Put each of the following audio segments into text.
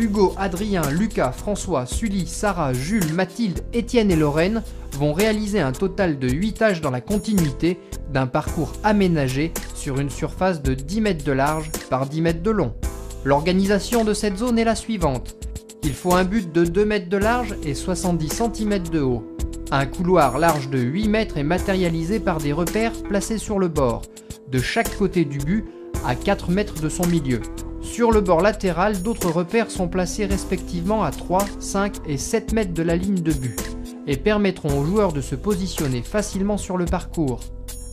Hugo, Adrien, Lucas, François, Sully, Sarah, Jules, Mathilde, Étienne et Lorraine vont réaliser un total de 8 tâches dans la continuité d'un parcours aménagé sur une surface de 10 mètres de large par 10 mètres de long. L'organisation de cette zone est la suivante. Il faut un but de 2 mètres de large et 70 cm de haut. Un couloir large de 8 mètres est matérialisé par des repères placés sur le bord, de chaque côté du but à 4 mètres de son milieu. Sur le bord latéral, d'autres repères sont placés respectivement à 3, 5 et 7 mètres de la ligne de but et permettront aux joueurs de se positionner facilement sur le parcours.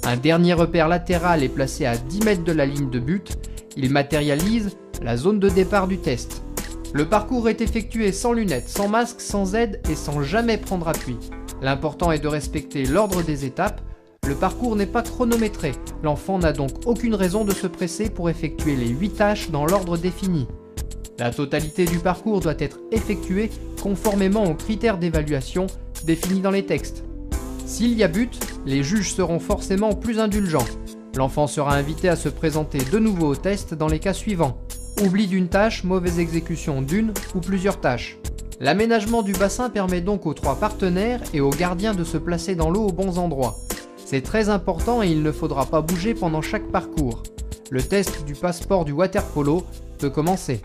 Un dernier repère latéral est placé à 10 mètres de la ligne de but. Il matérialise la zone de départ du test. Le parcours est effectué sans lunettes, sans masque, sans aide et sans jamais prendre appui. L'important est de respecter l'ordre des étapes. Le parcours n'est pas chronométré, l'enfant n'a donc aucune raison de se presser pour effectuer les 8 tâches dans l'ordre défini. La totalité du parcours doit être effectuée conformément aux critères d'évaluation définis dans les textes. S'il y a but, les juges seront forcément plus indulgents. L'enfant sera invité à se présenter de nouveau au test dans les cas suivants. Oubli d'une tâche, mauvaise exécution d'une ou plusieurs tâches. L'aménagement du bassin permet donc aux 3 partenaires et aux gardiens de se placer dans l'eau aux bons endroits. C'est très important et il ne faudra pas bouger pendant chaque parcours. Le test du passeport du water-polo peut commencer.